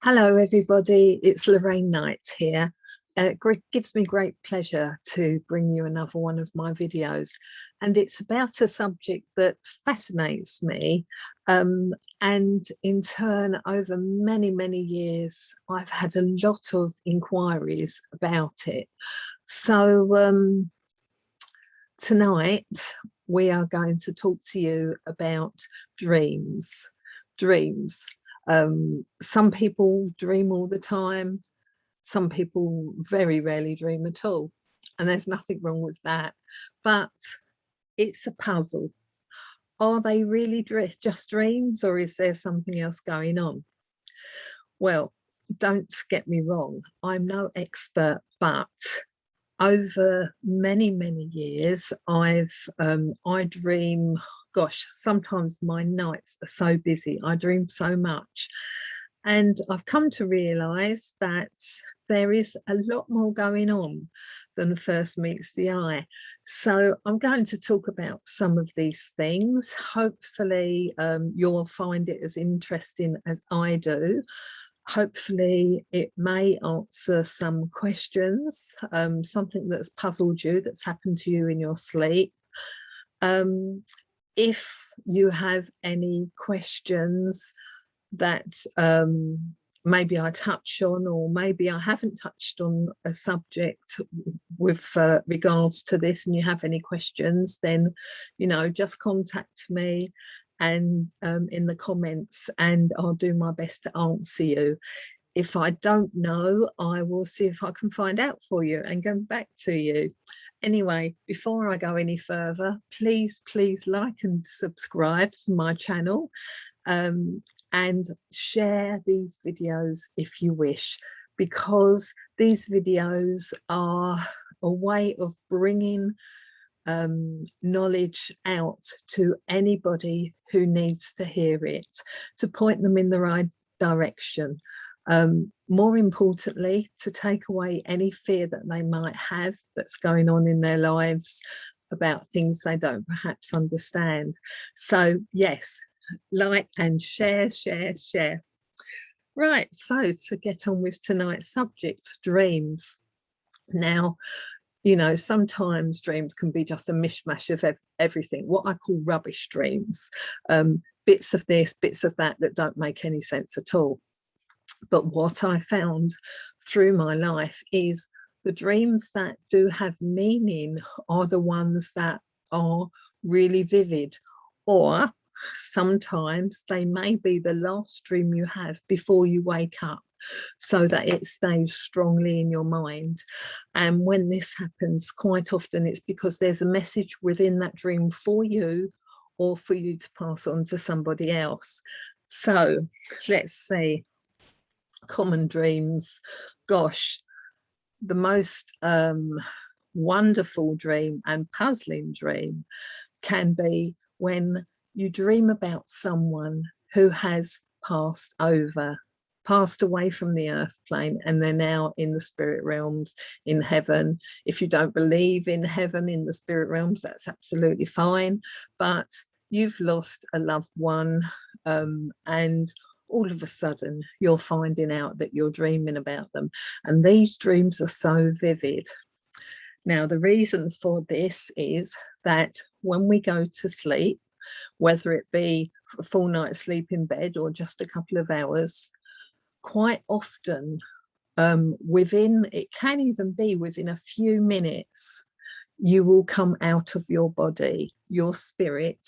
Hello everybody, it's Lorraine Knight here. It gives me great pleasure to bring you another one of my videos, and it's about a subject that fascinates me, and in turn over many years I've had a lot of inquiries about it. So tonight we are going to talk to you about dreams. Some people dream all the time. Some people very rarely dream at all, and there's nothing wrong with that, but it's a puzzle. Are they really just dreams, or is there something else going on? Well, don't get me wrong, I'm no expert, but over many years I dream, gosh, sometimes my nights are so busy, I dream so much, and I've come to realize that there is a lot more going on than first meets the eye. So I'm going to talk about some of these things. Hopefully you'll find it as interesting as I do. Hopefully it may answer some questions, something that's puzzled you, that's happened to you in your sleep. If you have any questions that maybe I touch on, or maybe I haven't touched on a subject with regards to this, and you have any questions, then, you know, just contact me and in the comments, and I'll do my best to answer you. If I don't know, I will see if I can find out for you and go back to you. Anyway, before I go any further, please like and subscribe to my channel, and share these videos if you wish, because these videos are a way of bringing knowledge out to anybody who needs to hear it, to point them in the right direction. More importantly, to take away any fear that they might have that's going on in their lives about things they don't perhaps understand. So yes, like and share. Right, so to get on with tonight's subject, dreams. Now, you know, sometimes dreams can be just a mishmash of everything, what I call rubbish dreams, bits of this, bits of that don't make any sense at all. But what I found through my life is the dreams that do have meaning are the ones that are really vivid, or sometimes they may be the last dream you have before you wake up, so that it stays strongly in your mind. And when this happens, quite often it's because there's a message within that dream for you, or for you to pass on to somebody else. So let's see. Common dreams. Gosh, the most wonderful dream and puzzling dream can be when you dream about someone who has passed away from the earth plane, and they're now in the spirit realms, in heaven. If you don't believe in heaven, in the spirit realms, that's absolutely fine, but you've lost a loved one, and all of a sudden you're finding out that you're dreaming about them, and these dreams are so vivid. Now, the reason for this is that when we go to sleep, whether it be a full night's sleep in bed or just a couple of hours, quite often it can even be within a few minutes, you will come out of your body. Your spirit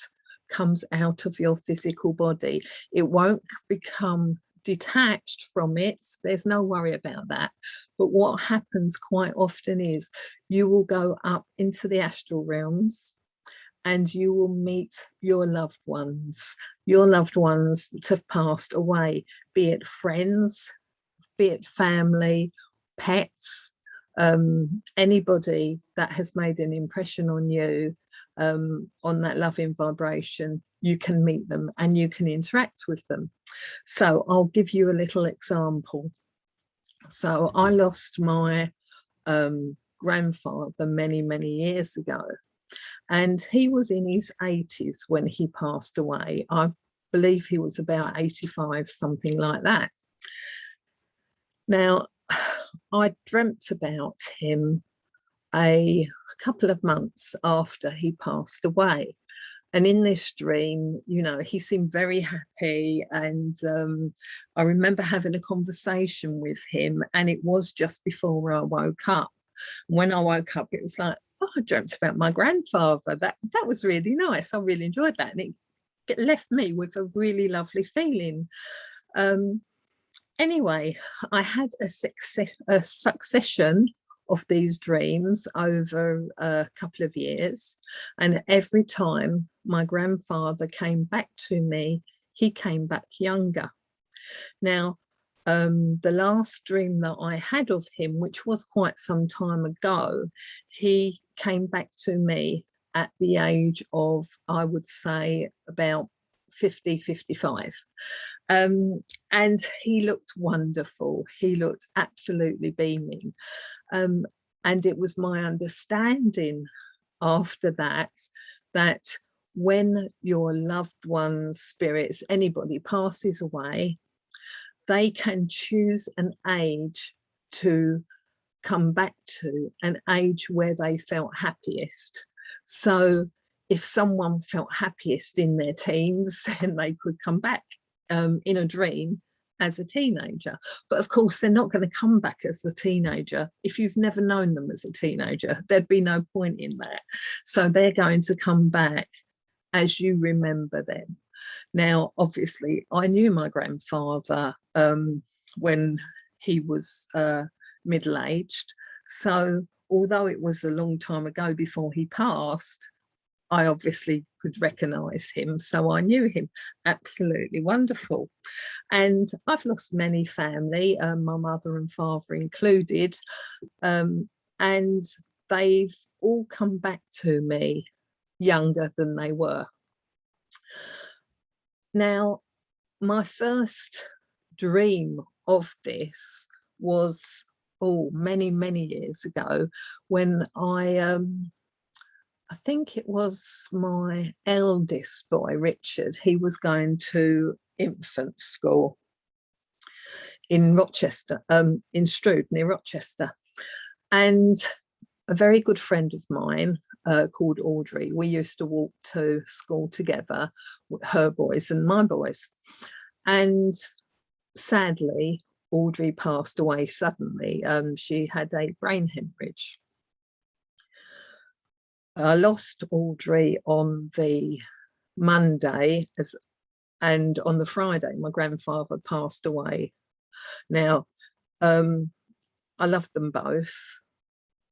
comes out of your physical body. It won't become detached from it, there's no worry about that. But what happens quite often is you will go up into the astral realms, and you will meet your loved ones that have passed away, be it friends, be it family, pets, anybody that has made an impression on you, on that loving vibration. You can meet them and you can interact with them. So I'll give you a little example. So I lost my grandfather many years ago, and he was in his 80s when he passed away. I believe he was about 85, something like that. Now, I dreamt about him a couple of months after he passed away. And in this dream, you know, he seemed very happy. And I remember having a conversation with him, and it was just before I woke up. When I woke up, it was like, oh, I dreamt about my grandfather. That was really nice. I really enjoyed that. And it left me with a really lovely feeling. Anyway, I had a succession of these dreams over a couple of years, and every time my grandfather came back to me, he came back younger. Now, the last dream that I had of him, which was quite some time ago, he came back to me at the age of, I would say, about 50, 55. And he looked wonderful. He looked absolutely beaming. And it was my understanding after that, that when your loved one's spirits, anybody passes away, they can choose an age to come back to, an age where they felt happiest. So if someone felt happiest in their teens, then they could come back in a dream as a teenager. But of course, they're not going to come back as a teenager. If you've never known them as a teenager, there'd be no point in that. So they're going to come back as you remember them. Now, obviously, I knew my grandfather when he was middle-aged. So although it was a long time ago before he passed, I obviously could recognize him. So I knew him. Absolutely wonderful. And I've lost many family, my mother and father included, and they've all come back to me younger than they were. Now, my first dream of this was, many, many years ago, when I think it was my eldest boy, Richard. He was going to infant school in Rochester, in Strood, near Rochester. And a very good friend of mine called Audrey, we used to walk to school together, her boys and my boys. And sadly, Audrey passed away suddenly. She had a brain hemorrhage. I lost Audrey on the Monday, and on the Friday, my grandfather passed away. Now, I loved them both.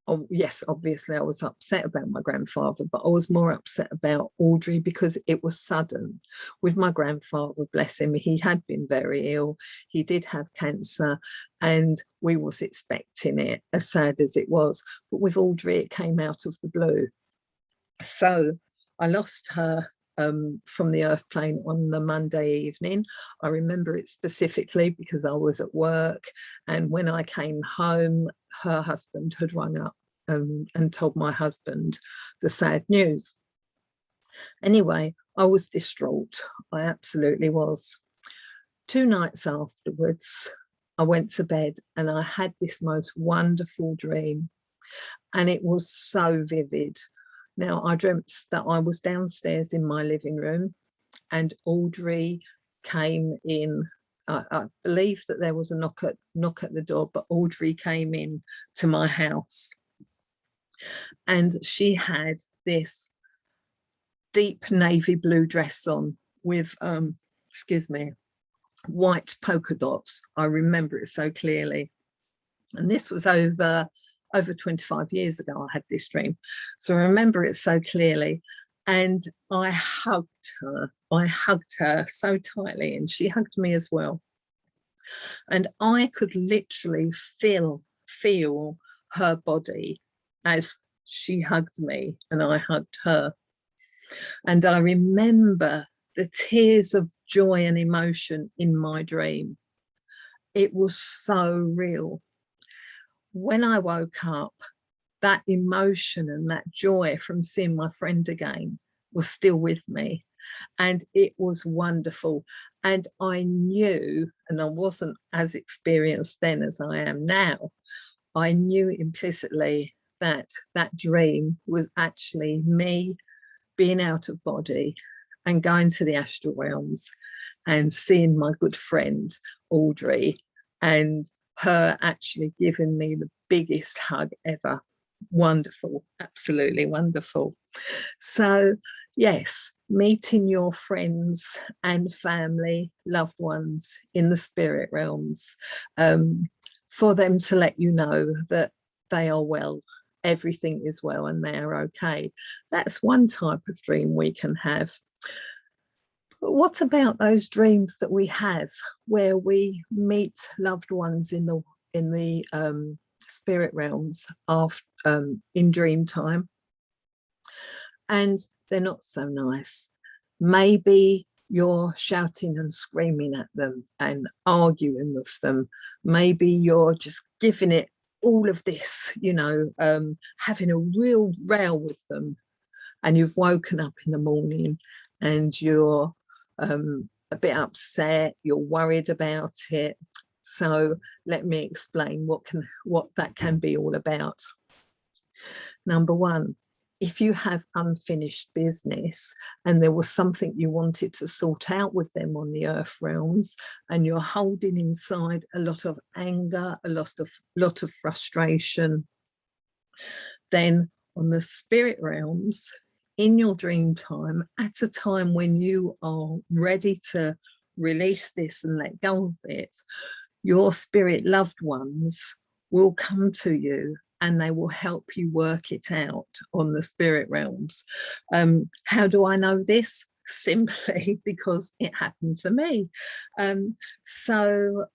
Oh, yes, obviously I was upset about my grandfather, but I was more upset about Audrey because it was sudden. With my grandfather, bless him, he had been very ill. He did have cancer, and we was expecting it, as sad as it was. But with Audrey, it came out of the blue. So I lost her from the earth plane on the Monday evening. I remember it specifically because I was at work, and when I came home, her husband had rung up and told my husband the sad news. Anyway, I was distraught. I absolutely was. 2 nights afterwards, I went to bed and I had this most wonderful dream, and it was so vivid. Now, I dreamt that I was downstairs in my living room and Audrey came in. I believe that there was a knock at the door, but Audrey came in to my house, and she had this deep navy blue dress on with, excuse me, white polka dots. I remember it so clearly. And this was over 25 years ago. I had this dream, so I remember it so clearly. And I hugged her so tightly, and she hugged me as well. And I could literally feel her body as she hugged me and I hugged her. And I remember the tears of joy and emotion in my dream. It was so real. When I woke up, that emotion and that joy from seeing my friend again was still with me. and it was wonderful. And I knew, and I wasn't as experienced then as I am now, I knew implicitly that that dream was actually me being out of body and going to the astral realms and seeing my good friend Audrey, and her actually giving me the biggest hug ever. Wonderful, absolutely wonderful. So yes, meeting your friends and family, loved ones in the spirit realms, for them to let you know that they are well, everything is well, and they are okay. That's one type of dream we can have. But what about those dreams that we have where we meet loved ones in the spirit realms after in dream time, and they're not so nice? Maybe you're shouting and screaming at them and arguing with them. Maybe you're just giving it all of this, you know, having a real row with them, and you've woken up in the morning and you're a bit upset, you're worried about it. So let me explain what that can be all about. Number one, if you have unfinished business and there was something you wanted to sort out with them on the earth realms, and you're holding inside a lot of anger, a lot of frustration, then on the spirit realms, in your dream time, at a time when you are ready to release this and let go of it, your spirit loved ones will come to you and they will help you work it out on the spirit realms. How do I know this? Simply because it happened to me. So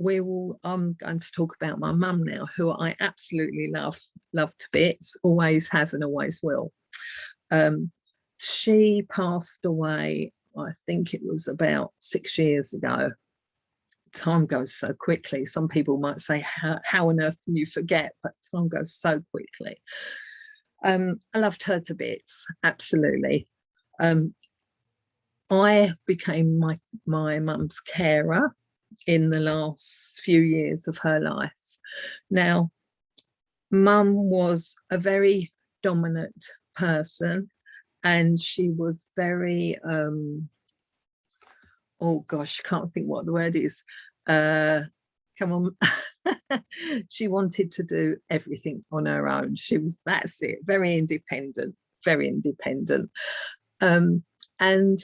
I'm going to talk about my mum now, who I absolutely love to bits, always have and always will. She passed away, I think it was about 6 years ago. Time goes so quickly. Some people might say, how on earth can you forget? But time goes so quickly. I loved her to bits, absolutely. I became my mum's carer in the last few years of her life. Now, mum was a very dominant person, and she was very oh gosh, can't think what the word is. Come on. She wanted to do everything on her own. That's it, very independent, very independent. And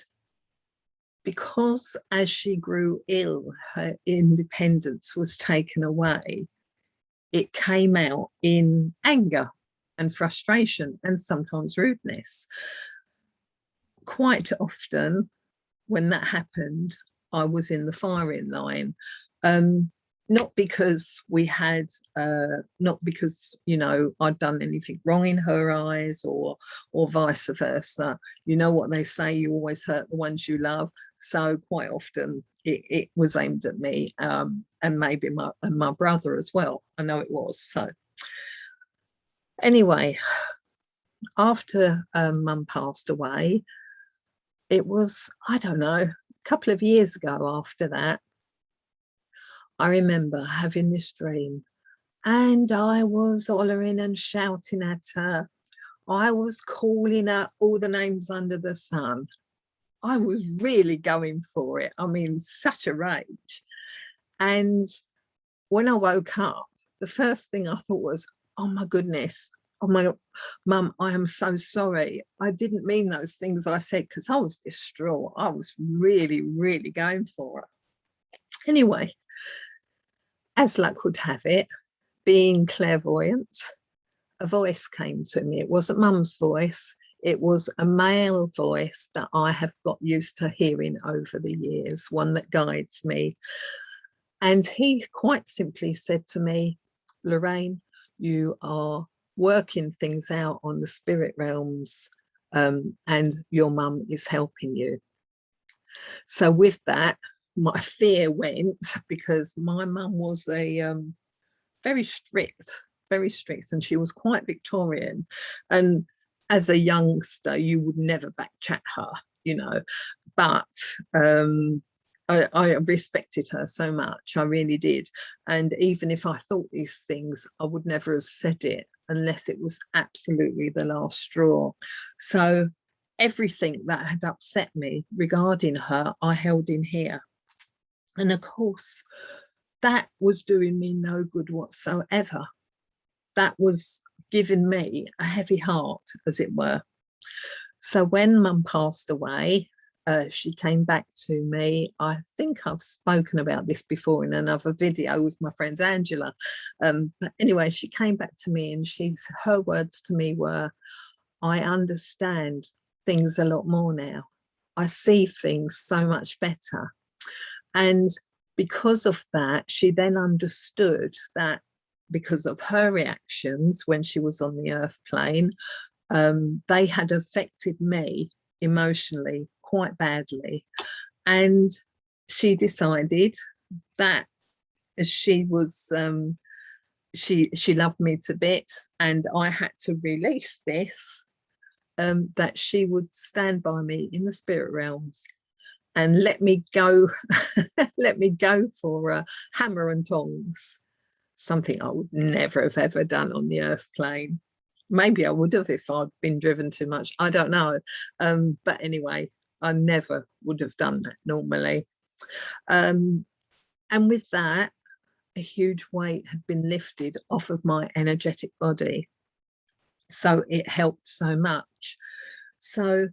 because as she grew ill, her independence was taken away, it came out in anger and frustration and sometimes rudeness. Quite often, when that happened, I was in the firing line. Not because not because, you know, I'd done anything wrong in her eyes, or vice versa. You know what they say, you always hurt the ones you love. So quite often it was aimed at me, and maybe my brother as well. I know it was. So anyway, after mum passed away, it was, I don't know, a couple of years ago after that, I remember having this dream, and I was hollering and shouting at her. I was calling her all the names under the sun. I was really going for it. I mean, such a rage. And when I woke up, the first thing I thought was, oh my goodness, oh my mum, I am so sorry. I didn't mean those things I said, because I was distraught. I was really, really going for it. Anyway, as luck would have it, being clairvoyant, a voice came to me. It wasn't mum's voice. It was a male voice that I have got used to hearing over the years, one that guides me. And he quite simply said to me, Lorraine, you are working things out on the spirit realms, and your mum is helping you. So with that, my fear went, because my mum was a very strict, and she was quite Victorian. And as a youngster, you would never backchat her, you know, but I respected her so much. I really did. And even if I thought these things, I would never have said it unless it was absolutely the last straw. So everything that had upset me regarding her, I held in here. And of course, that was doing me no good whatsoever. That was giving me a heavy heart, as it were. So when Mum passed away, she came back to me. I think I've spoken about this before in another video with my friend Angela. But anyway, she came back to me, and her words to me were, I understand things a lot more now. I see things so much better. And because of that, she then understood that because of her reactions when she was on the earth plane, they had affected me emotionally quite badly. And she decided that as she was, she loved me to bits, and I had to release this, that she would stand by me in the spirit realms and let me go, let me go for hammer and tongs, something I would never have ever done on the earth plane. Maybe I would have if I'd been driven too much. I don't know. But anyway, I never would have done that normally. And with that, a huge weight had been lifted off of my energetic body. So it helped so much. So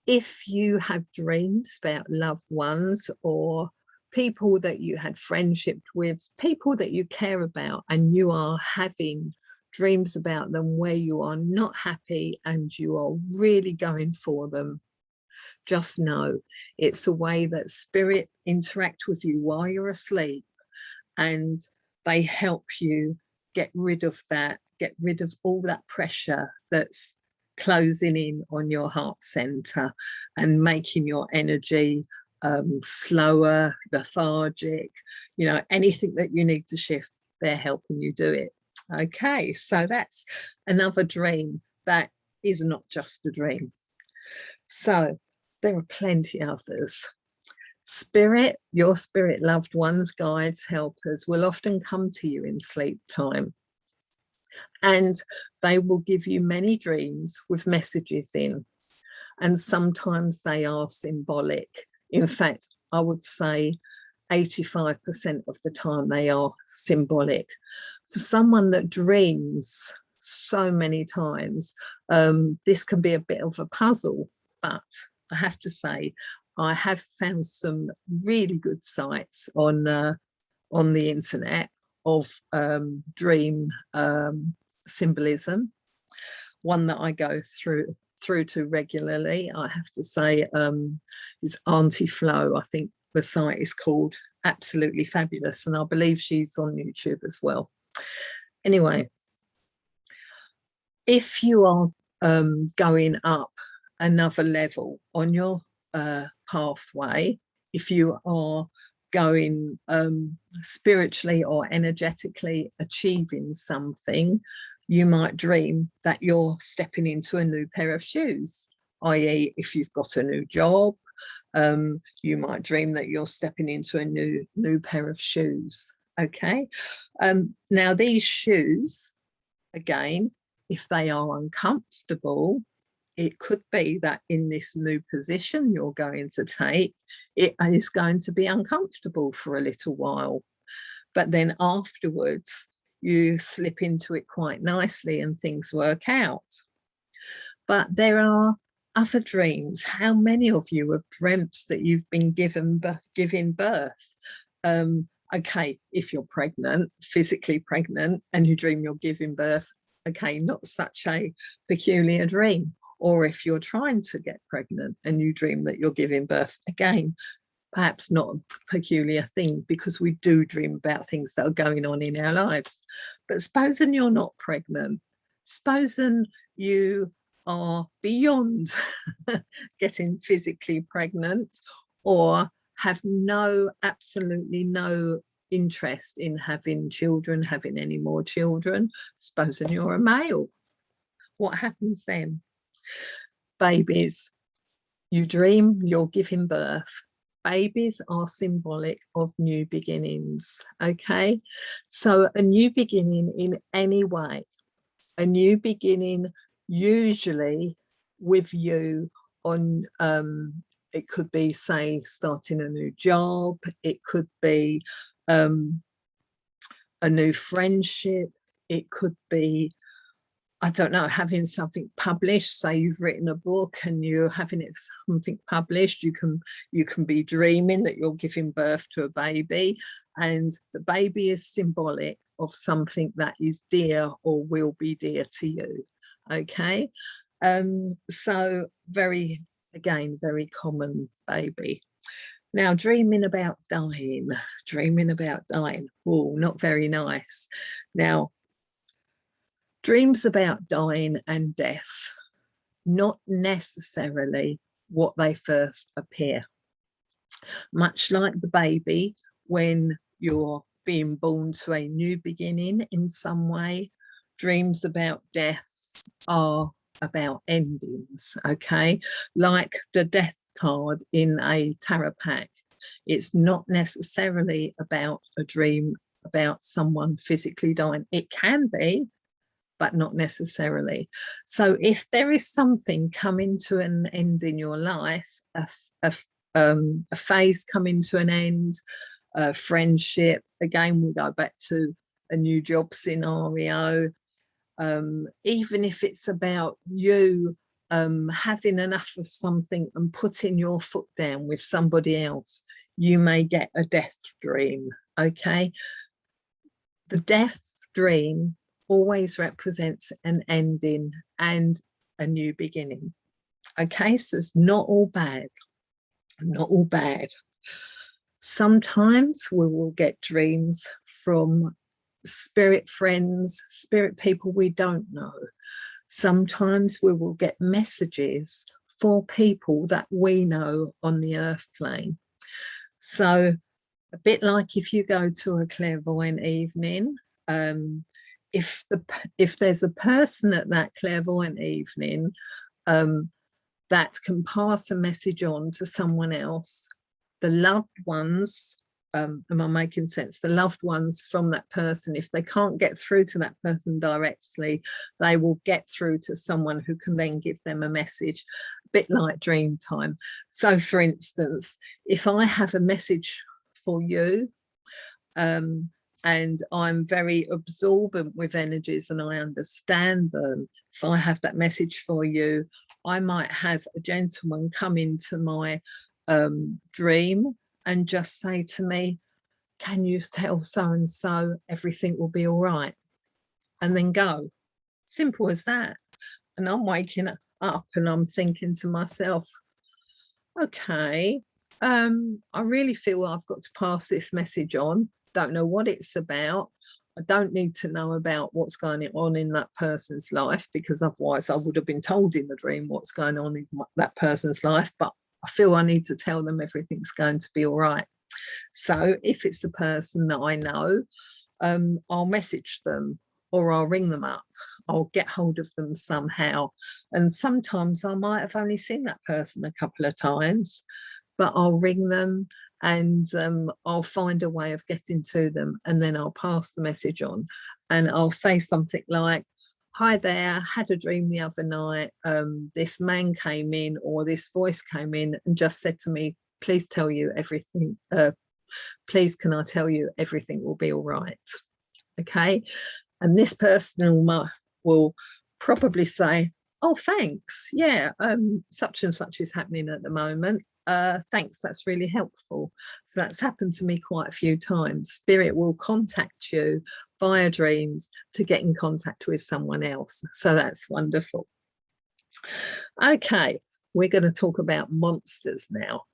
if you have dreams about loved ones or people that you had friendship with, people that you care about, and you are having dreams about them where you are not happy and you are really going for them, just know it's a way that spirit interact with you while you're asleep, and they help you get rid of that, get rid of all that pressure that's closing in on your heart center and making your energy slower, lethargic, you know, anything that you need to shift, they're helping you do it. Okay, so that's another dream that is not just a dream. So there are plenty others. Spirit, your spirit loved ones, guides, helpers will often come to you in sleep time, and they will give you many dreams with messages in, and sometimes they are symbolic. In fact, I would say 85% of the time they are symbolic. For someone that dreams so many times, this can be a bit of a puzzle, but I have to say I have found some really good sites on the internet of dream symbolism. One that I go through to regularly, I have to say, is Auntie Flo. I think the site is called. Absolutely fabulous, and I believe she's on YouTube as well. Anyway, if you are going up another level on your pathway, if you are going spiritually or energetically achieving something, you might dream that you're stepping into a new pair of shoes, i.e. if you've got a new job, you might dream that you're stepping into a new pair of shoes. Okay, now these shoes, again, if they are uncomfortable, it could be that in this new position you're going to take, it is going to be uncomfortable for a little while, but then afterwards you slip into it quite nicely and things work out. But there are other dreams. How many of you have dreamt that you've been giving birth? Okay, if you're pregnant, physically pregnant, and you dream you're giving birth, okay, not such a peculiar dream. Or if you're trying to get pregnant and you dream that you're giving birth, again, perhaps not a peculiar thing, because we do dream about things that are going on in our lives. But supposing you're not pregnant, supposing you are beyond getting physically pregnant, or have absolutely no interest in having children, having any more children, supposing you're a male. What happens then? Babies, you dream you're giving birth. Babies are symbolic of new beginnings, okay? So a new beginning in any way, a new beginning usually with you on, it could be, say, starting a new job, it could be a new friendship, it could be, I don't know, having something published. Say you've written a book and you're having something published. You can be dreaming that you're giving birth to a baby, and the baby is symbolic of something that is dear or will be dear to you. Okay, so very common, baby. Now, dreaming about dying. Oh, not very nice. Now, dreams about dying and death, not necessarily what they first appear. Much like the baby, when you're being born to a new beginning in some way, dreams about deaths are about endings, okay? Like the death card in a tarot pack, it's not necessarily about a dream about someone physically dying. It can be, but not necessarily. So if there is something coming to an end in your life, a phase coming to an end, a friendship, again, we go back to a new job scenario, even if it's about you having enough of something and putting your foot down with somebody else, you may get a death dream, okay? The death dream always represents an ending and a new beginning. Okay, so it's not all bad, not all bad. Sometimes we will get dreams from spirit friends, spirit people we don't know. Sometimes we will get messages for people that we know on the earth plane. So a bit like if you go to a clairvoyant evening, if there's a person at that clairvoyant evening that can pass a message on to someone else, the loved ones, am I making sense? The loved ones from that person, if they can't get through to that person directly, they will get through to someone who can then give them a message, a bit like dream time. So for instance, if I have a message for you, and I'm very absorbent with energies and I understand them, if I have that message for you, I might have a gentleman come into my dream and just say to me, can you tell so-and-so everything will be all right? And then go. Simple as that. And I'm waking up and I'm thinking to myself, okay, I really feel I've got to pass this message on. Don't know what it's about. I don't need to know about what's going on in that person's life, because otherwise I would have been told in the dream what's going on in that person's life, but I feel I need to tell them everything's going to be all right. So if it's a person that I know, I'll message them or I'll ring them up. I'll get hold of them somehow. And sometimes I might have only seen that person a couple of times, but I'll ring them and I'll find a way of getting to them, and then I'll pass the message on and I'll say something like, hi there, had a dream the other night, this man came in or this voice came in and just said to me, please tell you everything, please can I tell you everything will be all right. Okay, and this person will probably say, oh thanks, yeah, such and such is happening at the moment, thanks, that's really helpful. So that's happened to me quite a few times. Spirit will contact you via dreams to get in contact with someone else, so that's wonderful. Okay, we're going to talk about monsters now.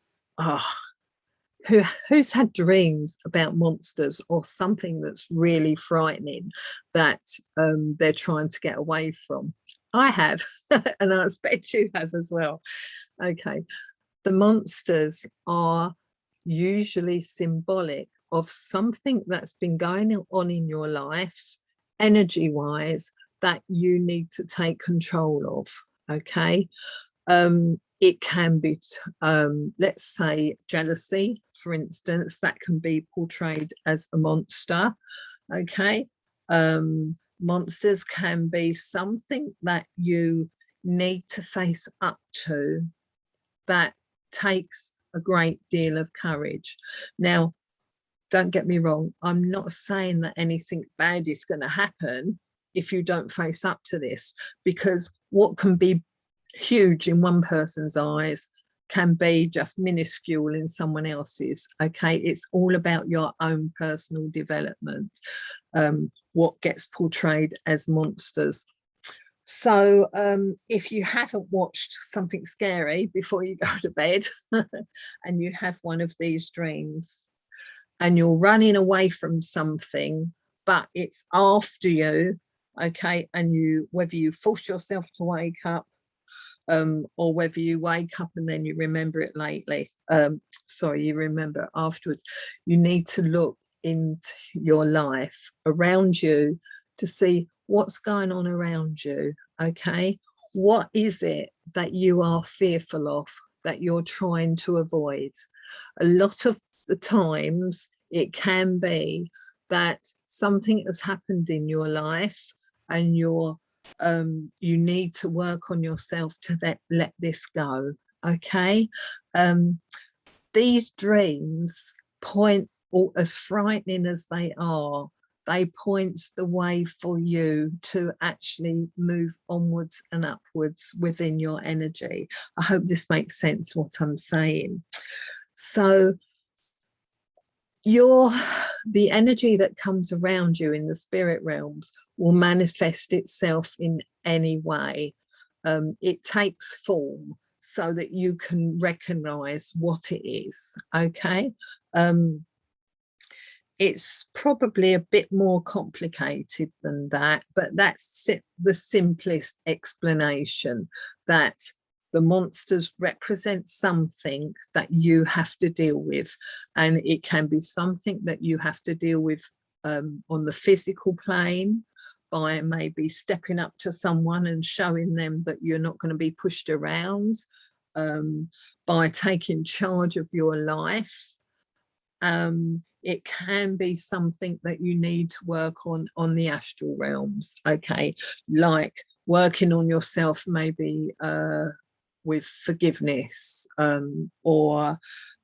Who's had dreams about monsters or something that's really frightening that they're trying to get away from? I have, and I expect you have as well. Okay, the monsters are usually symbolic of something that's been going on in your life, energy-wise, that you need to take control of. Okay. It can be, let's say, jealousy, for instance, that can be portrayed as a monster. Okay. Monsters can be something that you need to face up to that takes a great deal of courage. Now, don't get me wrong, I'm not saying that anything bad is going to happen if you don't face up to this, because what can be huge in one person's eyes can be just minuscule in someone else's. Okay, it's all about your own personal development, what gets portrayed as monsters. So if you haven't watched something scary before you go to bed and you have one of these dreams and you're running away from something, but it's after you, okay, and you, whether you force yourself to wake up, or whether you wake up and then you remember it lately, you remember it afterwards, you need to look into your life around you to see what's going on around you. Okay, what is it that you are fearful of, that you're trying to avoid? A lot of the times it can be that something has happened in your life and you need to work on yourself to let this go. Okay, these dreams point, or as frightening as they points the way for you to actually move onwards and upwards within your energy. I hope this makes sense what I'm saying. So the energy that comes around you in the spirit realms will manifest itself in any way. It takes form so that you can recognize what it is. Okay. It's probably a bit more complicated than that, but that's the simplest explanation, that the monsters represent something that you have to deal with, and it can be something that you have to deal with on the physical plane, by maybe stepping up to someone and showing them that you're not going to be pushed around, by taking charge of your life. It can be something that you need to work on the astral realms, okay, like working on yourself, maybe with forgiveness, or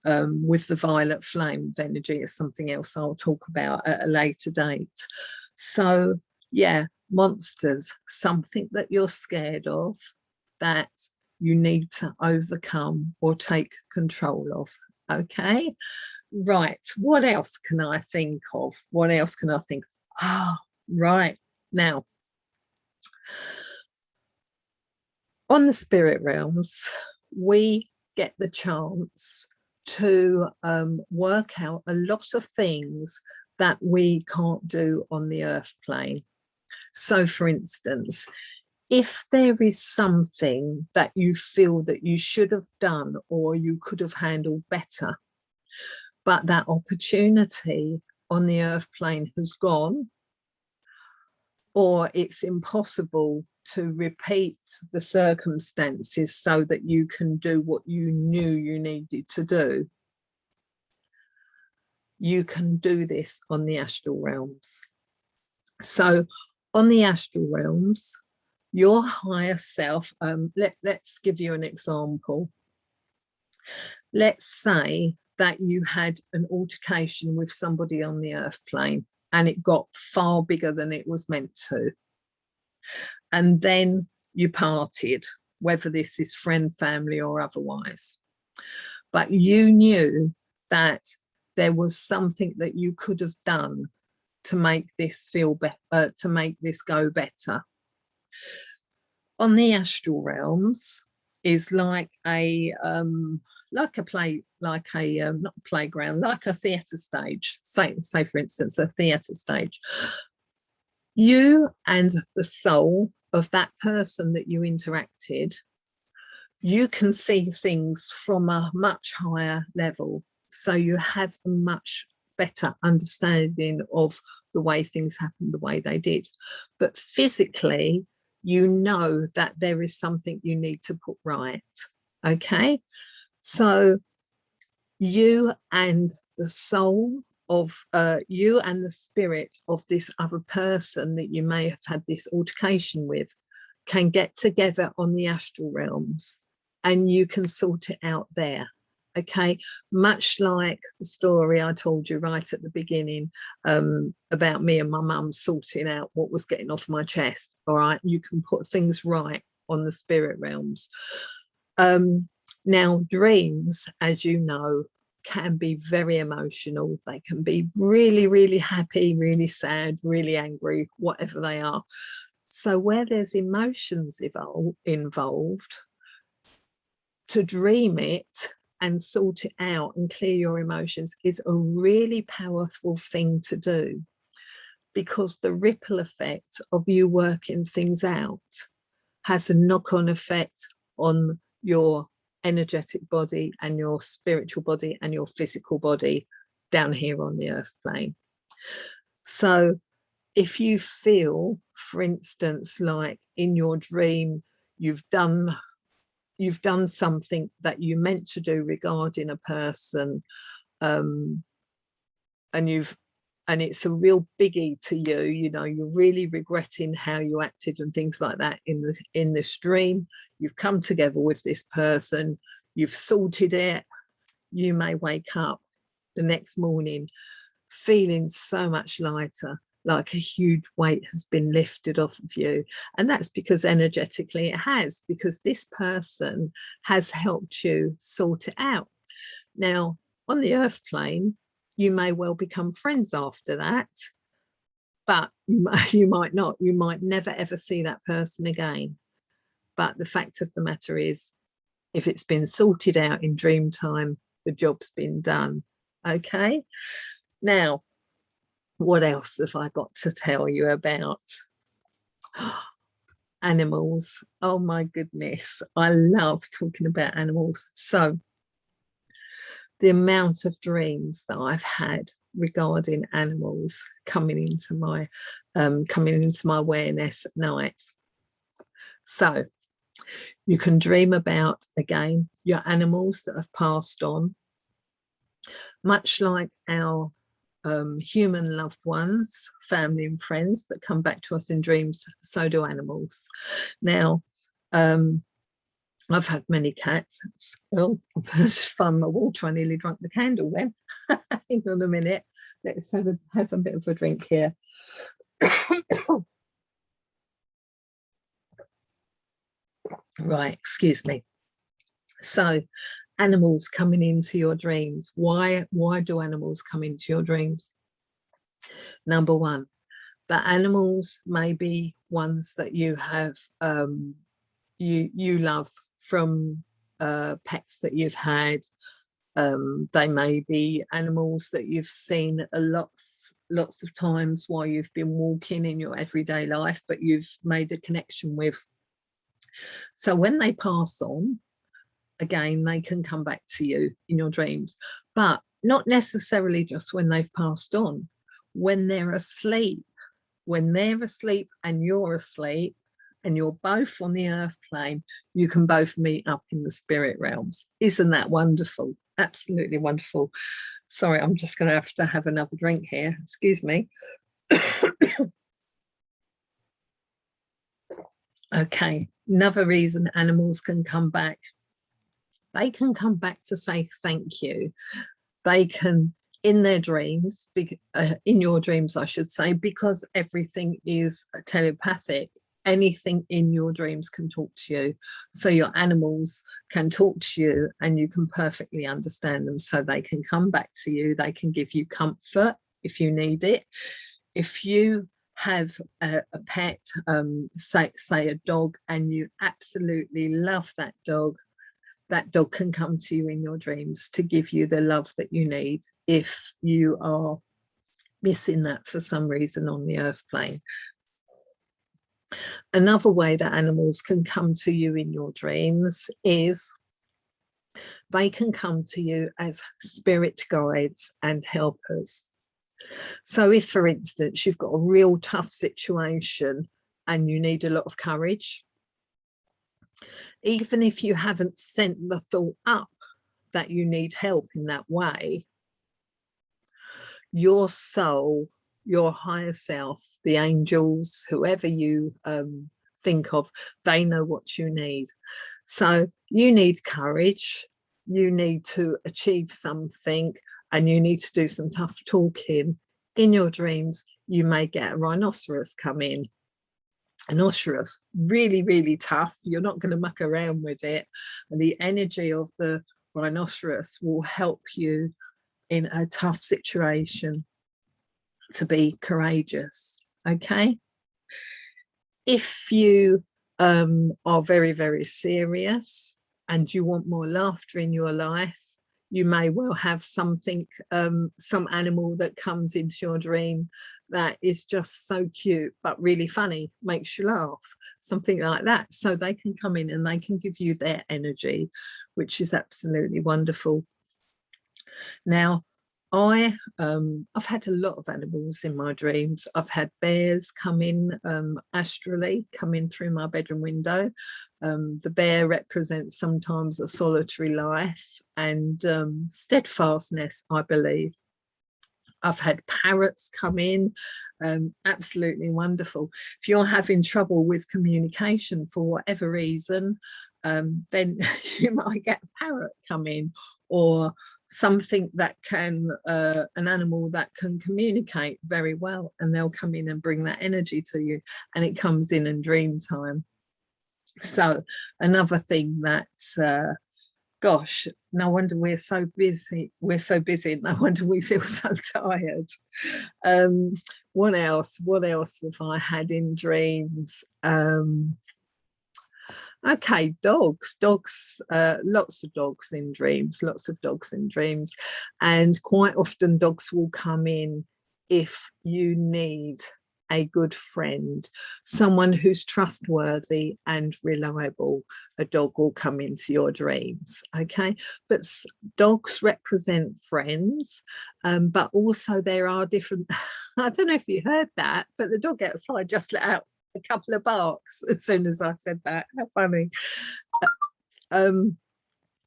with the violet flames energy, is something else I'll talk about at a later date. So yeah, monsters, something that you're scared of, that you need to overcome or take control of. Okay, right, what else can I think of? What else can I think of? Ah, right, now on the spirit realms, we get the chance to work out a lot of things that we can't do on the earth plane. So for instance, if there is something that you feel that you should have done or you could have handled better, but that opportunity on the earth plane has gone, or it's impossible to repeat the circumstances so that you can do what you knew you needed to do, you can do this on the astral realms. So on the astral realms, your higher self, let's give you an example. Let's say that you had an altercation with somebody on the earth plane and it got far bigger than it was meant to. And then you parted, whether this is friend, family, or otherwise. But you knew that there was something that you could have done to make this feel better, to make this go better. On the astral realms is like a not a playground, like a theatre stage. Say for instance, a theatre stage. You and the soul of that person that you interacted, you can see things from a much higher level. So you have a much better understanding of the way things happened the way they did. But physically, you know that there is something you need to put right. Okay, so you and the soul of you and the spirit of this other person that you may have had this altercation with can get together on the astral realms, and you can sort it out there. Okay, much like the story I told you right at the beginning about me and my mum sorting out what was getting off my chest. All right, you can put things right on the spirit realms. Now, dreams, as you know, can be very emotional. They can be really, really happy, really sad, really angry, whatever they are. So where there's emotions involved, to dream it and sort it out and clear your emotions is a really powerful thing to do, because the ripple effect of you working things out has a knock-on effect on your energetic body and your spiritual body and your physical body down here on the earth plane. So if you feel, for instance, like in your dream you've done something that you meant to do regarding a person, and it's a real biggie to you, you know, you're really regretting how you acted and things like that in this dream. You've come together with this person, you've sorted it, you may wake up the next morning feeling so much lighter, like a huge weight has been lifted off of you. And that's because energetically it has, because this person has helped you sort it out. Now, on the earth plane, you may well become friends after that, but you might not. You might never ever see that person again. But the fact of the matter is, if it's been sorted out in dream time, the job's been done. Okay, now what else have I got to tell you about? Animals. Oh my goodness, I love talking about animals. So the amount of dreams that I've had regarding animals coming into my awareness at night. So you can dream about, again, your animals that have passed on, much like our human loved ones, family and friends that come back to us in dreams. So do animals. Now, I've had many cats. Oh, I've found my water. I nearly drunk the candle then. Hang on a minute. Let's have a bit of a drink here. Right, excuse me. So animals coming into your dreams. Why do animals come into your dreams? Number one, the animals may be ones that you have you love from pets that you've had. They may be animals that you've seen lots of times while you've been walking in your everyday life, but you've made a connection with. So when they pass on, again, they can come back to you in your dreams, but not necessarily just when they've passed on. When they're asleep, and you're asleep, and you're both on the earth plane, you can both meet up in the spirit realms. Isn't that wonderful? Absolutely wonderful. Sorry, I'm just going to have another drink here. Excuse me. Okay, another reason animals can come back. They can come back to say thank you. They can, in their dreams, in your dreams, I should say, because everything is telepathic. Anything in your dreams can talk to you. So your animals can talk to you and you can perfectly understand them. So they can come back to you. They can give you comfort if you need it. If you have a pet, say a dog, and you absolutely love that dog can come to you in your dreams to give you the love that you need if you are missing that for some reason on the earth plane. Another way that animals can come to you in your dreams is they can come to you as spirit guides and helpers. So if, for instance, you've got a real tough situation and you need a lot of courage, even if you haven't sent the thought up that you need help in that way, your soul, your higher self, the angels, whoever you think of, they know what you need. So you need courage, you need to achieve something, and you need to do some tough talking. In your dreams, you may get a rhinoceros come in. An rhinoceros, really, really tough. You're not going to muck around with it. And the energy of the rhinoceros will help you in a tough situation to be courageous. Okay. If you are very, very serious and you want more laughter in your life, you may well have something, some animal that comes into your dream that is just so cute but really funny, makes you laugh, something like that. So they can come in and they can give you their energy, which is absolutely wonderful. Now, I've had a lot of animals in my dreams. I've had bears come in astrally, come in through my bedroom window. The bear represents sometimes a solitary life and steadfastness, I believe. I've had parrots come in, absolutely wonderful. If you're having trouble with communication for whatever reason, then you might get a parrot come in, or something that can, an animal that can communicate very well, and they'll come in and bring that energy to you, and it comes in dream time. So another thing that's, gosh, no wonder we're so busy. We're so busy. No wonder we feel so tired. What else? What else have I had in dreams? Okay, dogs, lots of dogs in dreams, and quite often dogs will come in if you need a good friend, someone who's trustworthy and reliable. A dog will come into your dreams. Okay, but dogs represent friends, but also there are different I don't know if you heard that, but the dog outside just let out a couple of barks as soon as I said that. How funny.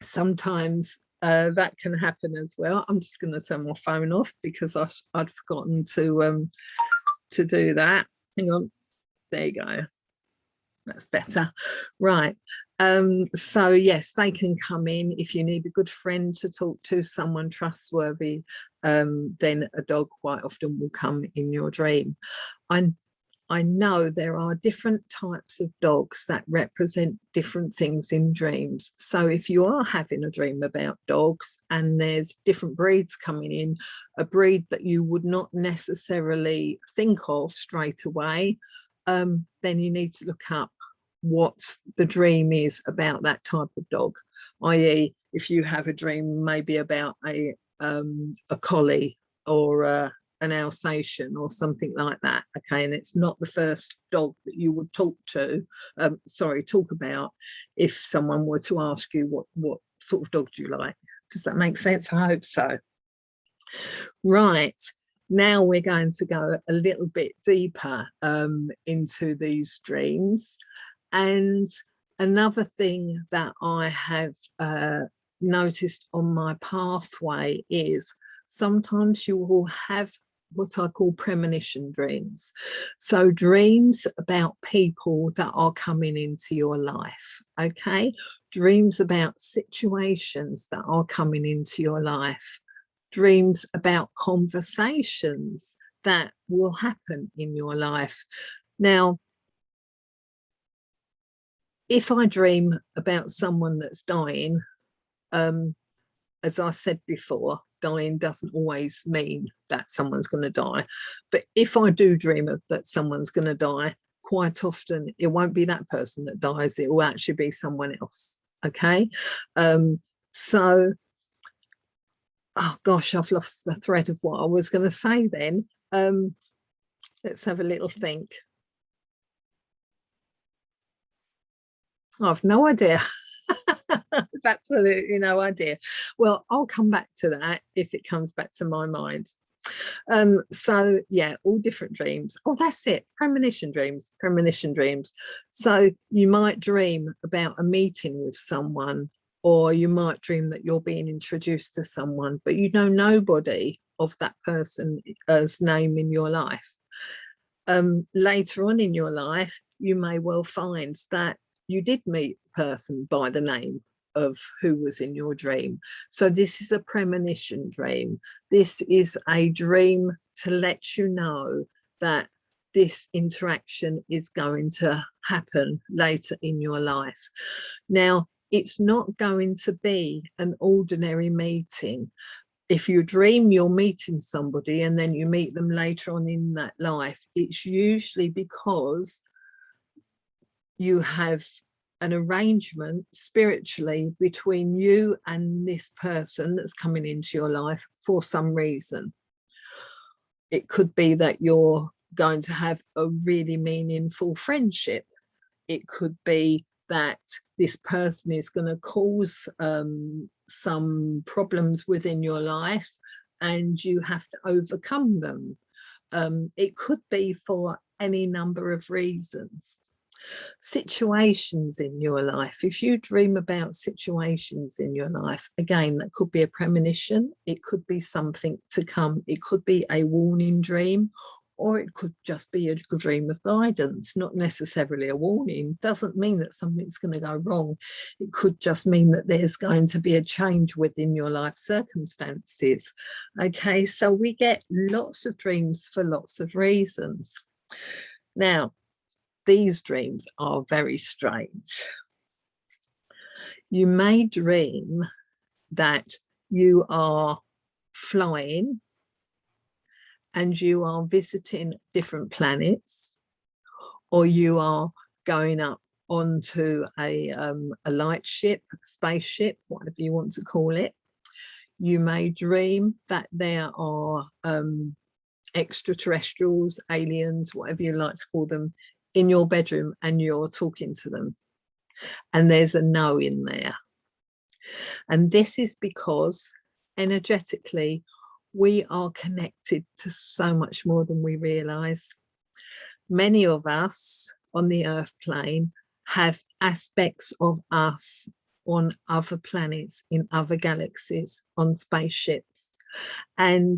Sometimes that can happen as well. I'm just going to turn my phone off because I'd forgotten to do that. Hang on, there you go, that's better. Right, so yes, they can come in if you need a good friend to talk to, someone trustworthy. Then a dog quite often will come in your dream. I know there are different types of dogs that represent different things in dreams. So if you are having a dream about dogs and there's different breeds coming in, a breed that you would not necessarily think of straight away, then you need to look up what the dream is about that type of dog. I.e., if you have a dream maybe about a collie or an Alsatian or something like that, okay, and it's not the first dog that you would talk about if someone were to ask you what sort of dog do you like. Does that make sense? I hope so. Right, now we're going to go a little bit deeper into these dreams. And another thing that I have noticed on my pathway is sometimes you will have what I call premonition dreams. So dreams about people that are coming into your life, okay? Dreams about situations that are coming into your life. Dreams about conversations that will happen in your life. Now, if I dream about someone that's dying, as I said before, dying doesn't always mean that someone's going to die. But if I do dream of that someone's going to die, quite often it won't be that person that dies. It will actually be someone else. Okay. So, oh gosh, I've lost the thread of what I was going to say then. Let's have a little think. I've no idea. I've absolutely no idea. Well, I'll come back to that if it comes back to my mind. So yeah, all different dreams. Oh, that's it. Premonition dreams, premonition dreams. So you might dream about a meeting with someone, or you might dream that you're being introduced to someone, but you know nobody of that person's name in your life. Later on in your life, you may well find that you did meet a person by the name of who was in your dream. So this is a premonition dream. This is a dream to let you know that this interaction is going to happen later in your life. Now, it's not going to be an ordinary meeting. If you dream you're meeting somebody and then you meet them later on in that life, it's usually because you have an arrangement spiritually between you and this person that's coming into your life for some reason. It could be that you're going to have a really meaningful friendship. It could be that this person is going to cause some problems within your life and you have to overcome them. It could be for any number of reasons. Situations in your life. If you dream about situations in your life, again, that could be a premonition. It could be something to come. It could be a warning dream, or it could just be a dream of guidance, not necessarily a warning. Doesn't mean that something's going to go wrong. It could just mean that there's going to be a change within your life circumstances. Okay, so we get lots of dreams for lots of reasons. Now, these dreams are very strange. You may dream that you are flying and you are visiting different planets, or you are going up onto a light ship, a spaceship, whatever you want to call it. You may dream that there are extraterrestrials, aliens, whatever you like to call them, in your bedroom and you're talking to them. And there's a no in there. And this is because energetically, we are connected to so much more than we realize. Many of us on the earth plane have aspects of us on other planets, in other galaxies, on spaceships. And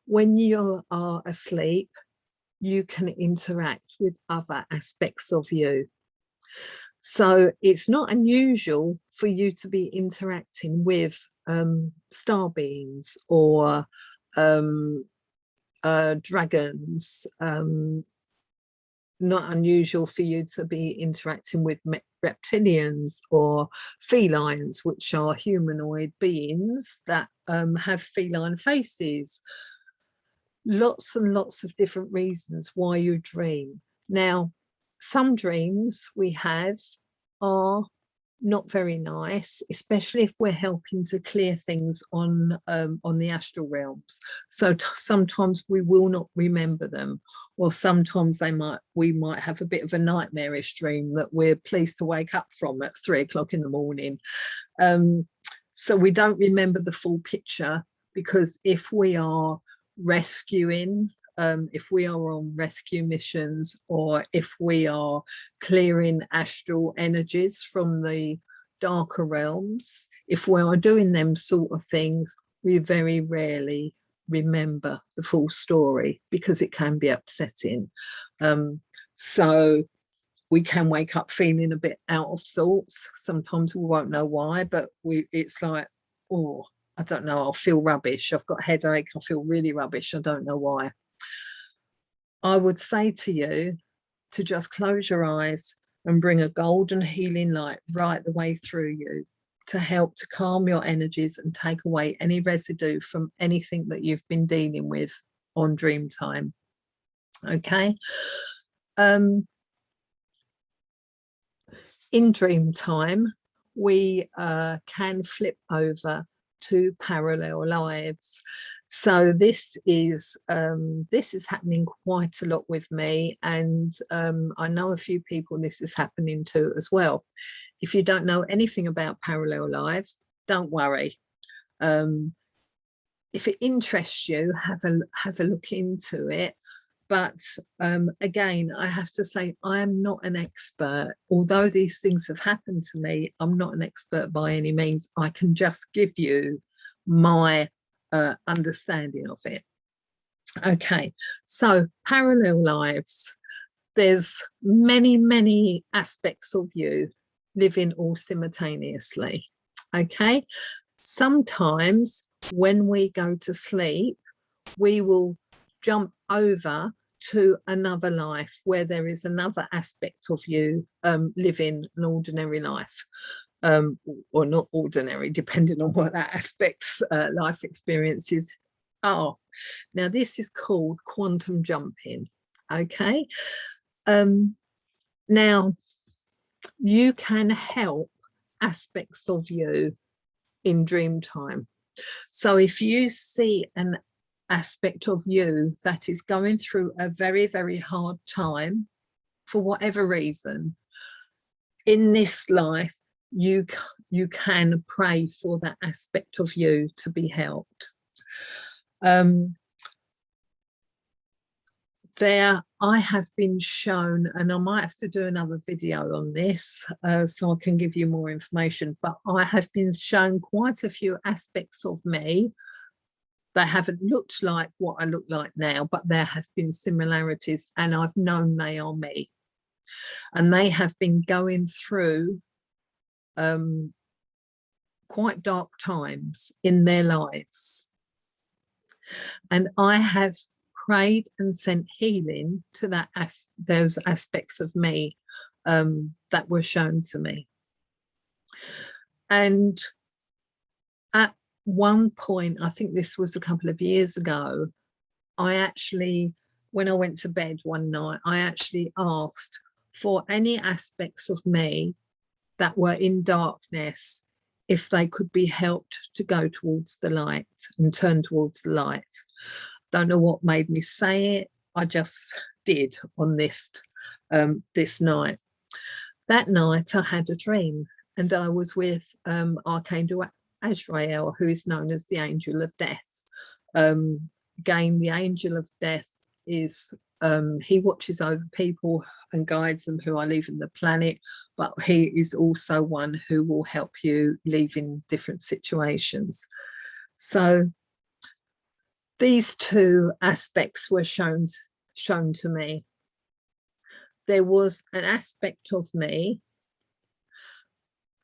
when you are asleep, you can interact with other aspects of you. So it's not unusual for you to be interacting with star beings or dragons. Not unusual for you to be interacting with reptilians or felines, which are humanoid beings that have feline faces. Lots and lots of different reasons why you dream. Now, some dreams we have are not very nice, especially if we're helping to clear things on the astral realms. So sometimes we will not remember them, or sometimes we might have a bit of a nightmarish dream that we're pleased to wake up from at 3 o'clock in the morning. So we don't remember the full picture, because if we are rescuing, if we are on rescue missions, or if we are clearing astral energies from the darker realms, if we are doing them sort of things, we very rarely remember the full story, because it can be upsetting. So we can wake up feeling a bit out of sorts. Sometimes we won't know why, but it's like, oh, I don't know, I'll feel rubbish. I've got a headache. I feel really rubbish. I don't know why. I would say to you to just close your eyes and bring a golden healing light right the way through you, to help to calm your energies and take away any residue from anything that you've been dealing with on dream time. Okay. In dream time, we can flip over to parallel lives. So this is happening quite a lot with me, and I know a few people this is happening to as well. If you don't know anything about parallel lives, don't worry. if it interests you, have a look into it. But again, I have to say, I am not an expert. Although these things have happened to me, I'm not an expert by any means. I can just give you my understanding of it. Okay, so parallel lives. There's many aspects of you living all simultaneously. Okay, sometimes when we go to sleep, we will jump over to another life where there is another aspect of you living an ordinary life, or not ordinary, depending on what that aspect's life experiences are. Now, this is called quantum jumping. Okay, now you can help aspects of you in dream time. So if you see an aspect of you that is going through a very hard time for whatever reason, in this life you can pray for that aspect of you to be helped. There I have been shown, and I might have to do another video on this so I can give you more information, but I have been shown quite a few aspects of me. They haven't looked like what I look like now, but there have been similarities, and I've known they are me. And they have been going through quite dark times in their lives. And I have prayed and sent healing to those aspects of me that were shown to me. And at one point, I think this was a couple of years ago, I actually, when I went to bed one night, I actually asked for any aspects of me that were in darkness, if they could be helped to go towards the light and turn towards the light. Don't know what made me say it. I just did on this night. That night I had a dream, and I was with Archangel Azrael, who is known as the Angel of Death. Again, the Angel of Death is, he watches over people and guides them who are leaving the planet, but he is also one who will help you leave in different situations. So these two aspects were shown to me. There was an aspect of me,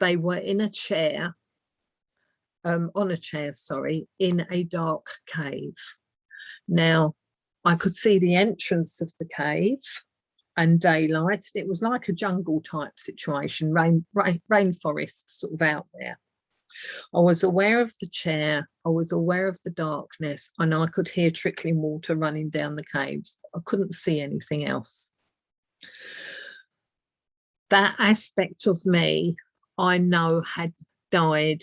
they were in a chair, on a chair, sorry, in a dark cave. Now, I could see the entrance of the cave and daylight. It was like a jungle type situation, rainforest sort of out there. I was aware of the chair, I was aware of the darkness, and I could hear trickling water running down the caves. I couldn't see anything else. That aspect of me, I know, had died,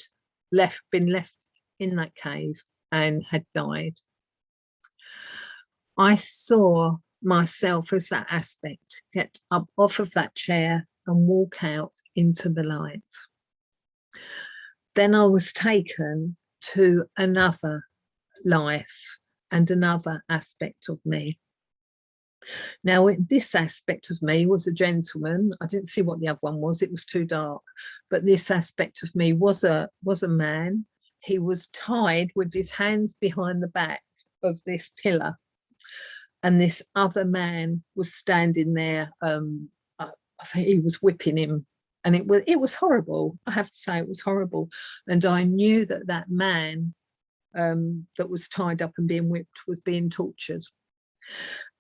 been left in that cave and had died. I saw myself as that aspect get up off of that chair and walk out into the light. Then I was taken to another life and another aspect of me. Now, this aspect of me was a gentleman. I didn't see what the other one was, it was too dark. But this aspect of me was a man. He was tied with his hands behind the back of this pillar. And this other man was standing there. I think he was whipping him. And it was horrible. I have to say, it was horrible. And I knew that that man that was tied up and being whipped was being tortured.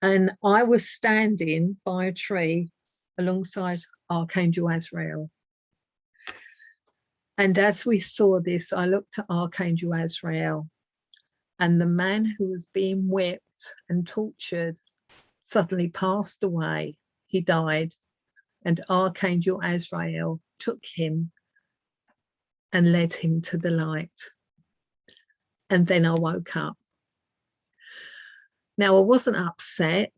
And I was standing by a tree alongside Archangel Azrael. And as we saw this, I looked at Archangel Azrael, and the man who was being whipped and tortured suddenly passed away. He died. And Archangel Azrael took him and led him to the light. And then I woke up. Now, I wasn't upset,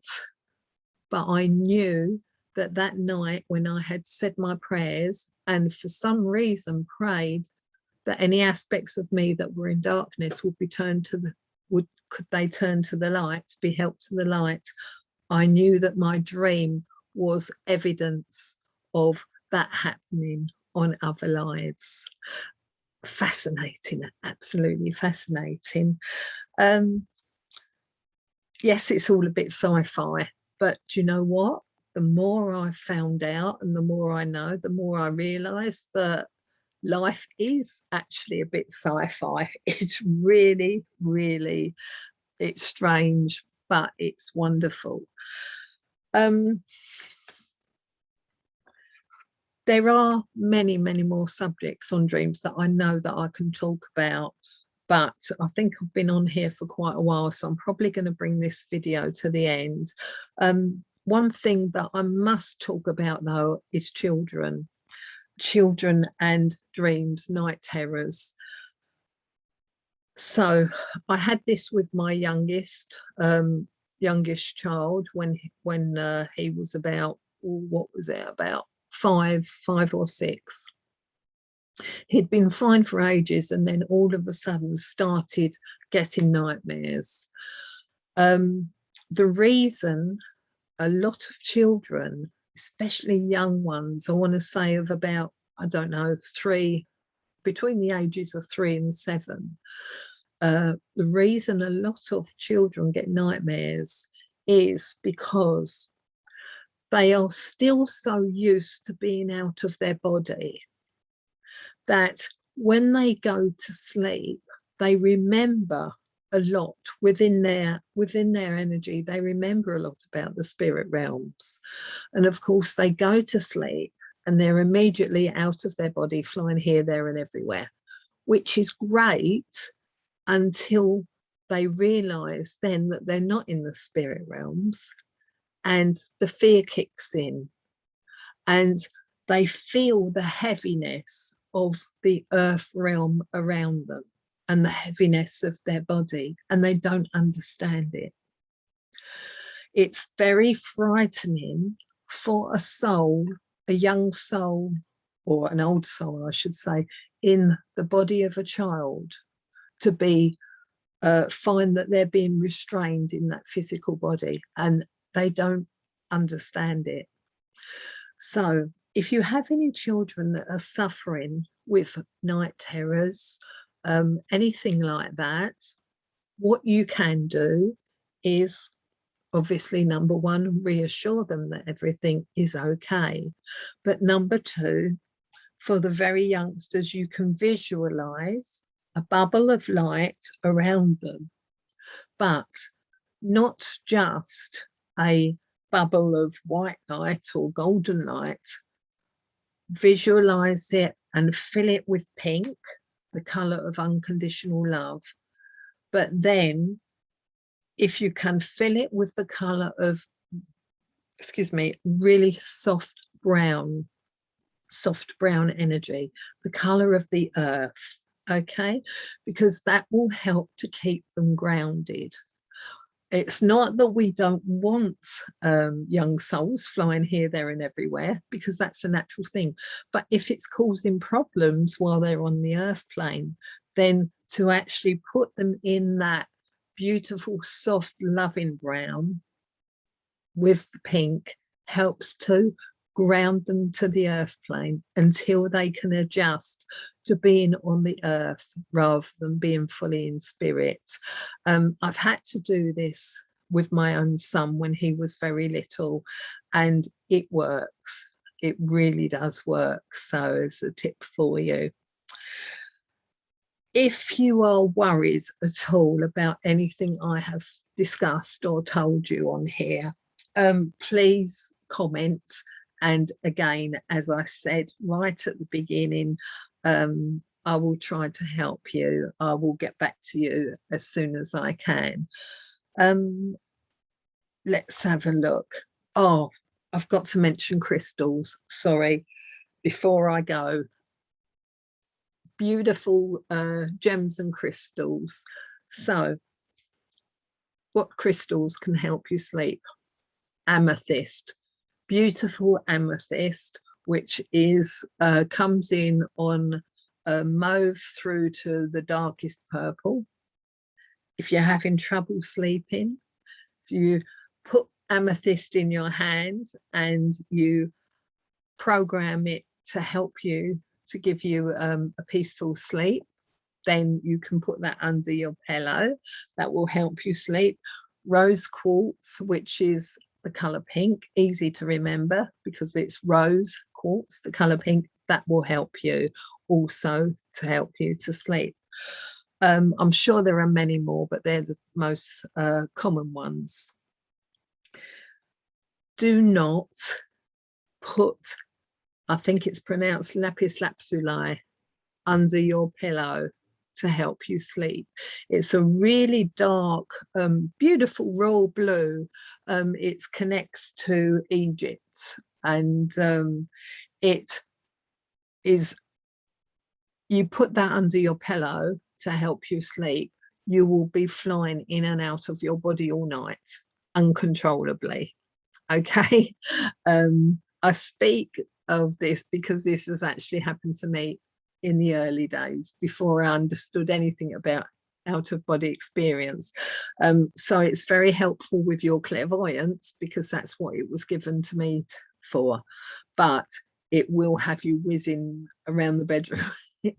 but I knew that that night when I had said my prayers and for some reason prayed that any aspects of me that were in darkness would be turned to the, could they turn to the light, be helped to the light. I knew that my dream was evidence of that happening on other lives. Fascinating, absolutely fascinating. Yes, it's all a bit sci-fi, but do you know what? The more I found out and the more I know, the more I realised that life is actually a bit sci-fi. It's really, really, it's strange, but it's wonderful. There are many, many more subjects on dreams that I know that I can talk about, but I think I've been on here for quite a while, so I'm probably going to bring this video to the end. One thing that I must talk about, though, is children and dreams, night terrors. So I had this with my youngest child when he was about, what was it, about five or six. He'd been fine for ages and then all of a sudden started getting nightmares. The reason a lot of children, especially young ones, I want to say of about, I don't know, between the ages of 3 and 7, the reason a lot of children get nightmares is because they are still so used to being out of their body that when they go to sleep, they remember a lot within their energy. They remember a lot about the spirit realms. And of course, they go to sleep and they're immediately out of their body, flying here, there, and everywhere, which is great until they realize then that they're not in the spirit realms, and the fear kicks in and they feel the heaviness of the earth realm around them and the heaviness of their body, and they don't understand it. It's very frightening for a soul, a young soul, or an old soul, I should say, in the body of a child to be find that they're being restrained in that physical body and they don't understand it. So if you have any children that are suffering with night terrors, anything like that, what you can do is obviously, number one, reassure them that everything is okay. But number two, for the very youngsters, you can visualize a bubble of light around them, but not just a bubble of white light or golden light. Visualize it and fill it with pink, the color of unconditional love. But then if you can fill it with the color of, really soft brown energy, the color of the earth, okay? Because that will help to keep them grounded. It's not that we don't want young souls flying here, there, and everywhere, because that's a natural thing. But if it's causing problems while they're on the earth plane, then to actually put them in that beautiful, soft, loving brown with the pink helps to ground them to the earth plane until they can adjust to being on the earth rather than being fully in spirit. I've had to do this with my own son when he was very little, and it works. It really does work. So it's a tip for you. If you are worried at all about anything I have discussed or told you on here, please comment. And again, as I said right at the beginning, I will try to help you. I will get back to you as soon as I can. Let's have a look. Oh, I've got to mention crystals. Sorry, before I go. Beautiful gems and crystals. So what crystals can help you sleep? Amethyst, beautiful amethyst, which is comes in on mauve through to the darkest purple. If you're having trouble sleeping, if you put amethyst in your hand and you program it to help you, to give you a peaceful sleep, then you can put that under your pillow. That will help you sleep. Rose quartz, which is the color pink, easy to remember because it's rose quartz, the color pink, that will help you also to help you to sleep. I'm sure there are many more, but they're the most common ones. Do not put, I think it's pronounced lapis lazuli, under your pillow to help you sleep. It's a really dark, beautiful royal blue. It connects to Egypt, and it is, you put that under your pillow to help you sleep, you will be flying in and out of your body all night uncontrollably. Okay. I speak of this because this has actually happened to me in the early days before I understood anything about out-of-body experience. So it's very helpful with your clairvoyance because that's what it was given to me for, but it will have you whizzing around the bedroom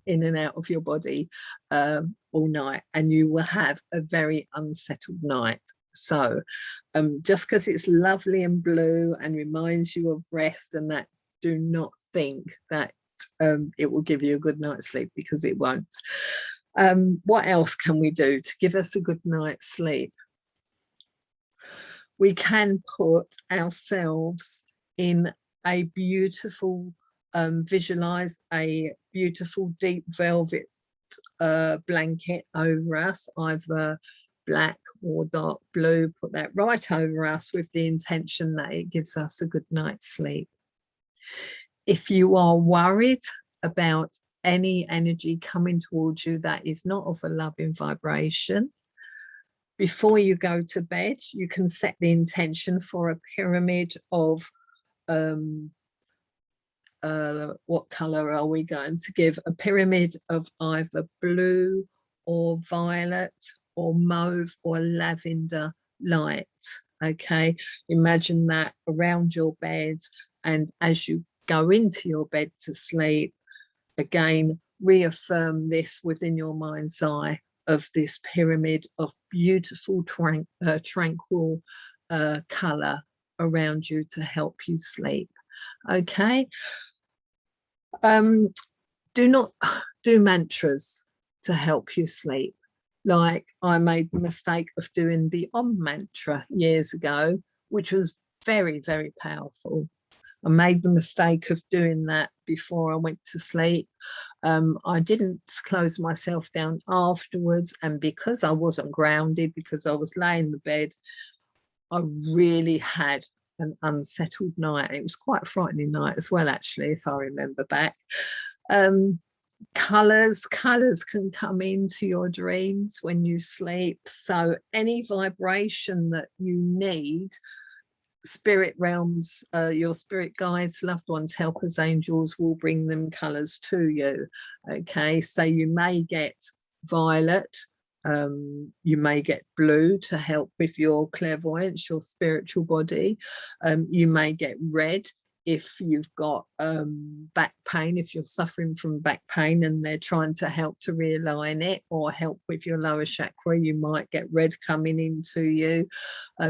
in and out of your body all night, and you will have a very unsettled night. So just because it's lovely and blue and reminds you of rest and that, do not think that it will give you a good night's sleep, because it won't. What else can we do to give us a good night's sleep? We can put ourselves in a beautiful, visualize a beautiful deep velvet blanket over us, either black or dark blue. Put that right over us with the intention that it gives us a good night's sleep. If you are worried about any energy coming towards you that is not of a loving vibration, before you go to bed, you can set the intention for a pyramid of what color are we going to give? A pyramid of either blue or violet or mauve or lavender light. Okay, imagine that around your bed, and as you go into your bed to sleep, again reaffirm this within your mind's eye of this pyramid of beautiful tranquil color around you to help you sleep. Okay. Do not do mantras to help you sleep. Like, I made the mistake of doing the Om mantra years ago, which was very, very powerful. I made the mistake of doing that before I went to sleep. I didn't close myself down afterwards, and because I wasn't grounded, because I was laying in the bed, I really had an unsettled night. It was quite a frightening night as well, actually, if I remember back. Colors can come into your dreams when you sleep. So any vibration that you need, spirit realms, your spirit guides, loved ones, helpers, angels will bring them colors to you. Okay, so you may get violet, you may get blue to help with your clairvoyance, your spiritual body. You may get red if you've got back pain, if you're suffering from back pain and they're trying to help to realign it or help with your lower chakra, you might get red coming into you.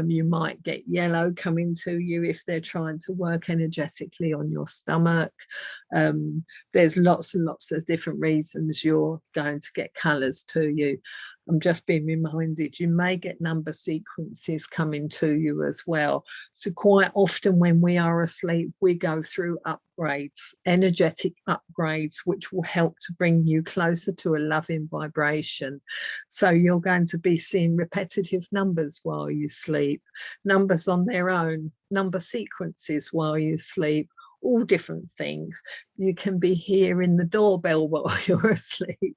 You might get yellow coming to you if they're trying to work energetically on your stomach. There's lots and lots of different reasons you're going to get colors to you. I'm just being reminded you may get number sequences coming to you as well. So quite often when we are asleep, we go through upgrades, energetic upgrades, which will help to bring you closer to a loving vibration. So you're going to be seeing repetitive numbers while you sleep, numbers on their own, number sequences while you sleep, all different things. You can be hearing the doorbell while you're asleep,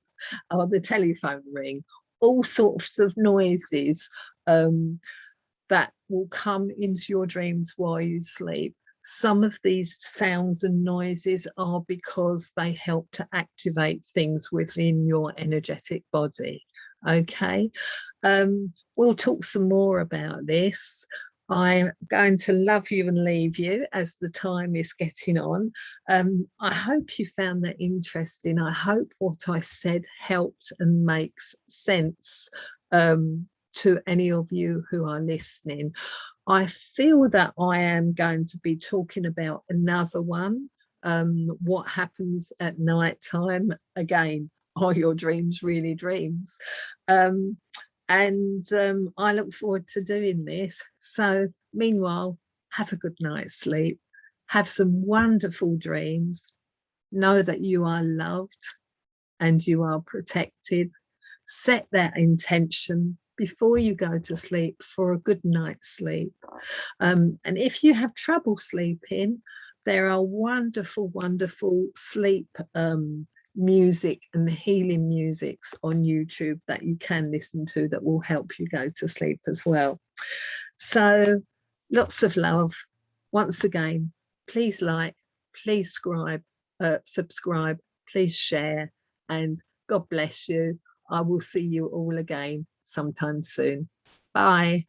or the telephone ring, all sorts of noises that will come into your dreams while you sleep. Some of these sounds and noises are because they help to activate things within your energetic body. Okay, we'll talk some more about this. I'm going to love you and leave you as the time is getting on. I hope you found that interesting. I hope what I said helped and makes sense to any of you who are listening. I feel that I am going to be talking about another one. What happens at night time? Again, are your dreams really dreams? I look forward to doing this. So meanwhile, have a good night's sleep. Have some wonderful dreams. Know that you are loved and you are protected. Set that intention before you go to sleep for a good night's sleep. And if you have trouble sleeping, there are wonderful, wonderful sleep music and healing musics on YouTube that you can listen to that will help you go to sleep as well. So lots of love. Once again, please like, please subscribe, please share, and God bless you. I will see you all again sometime soon. Bye.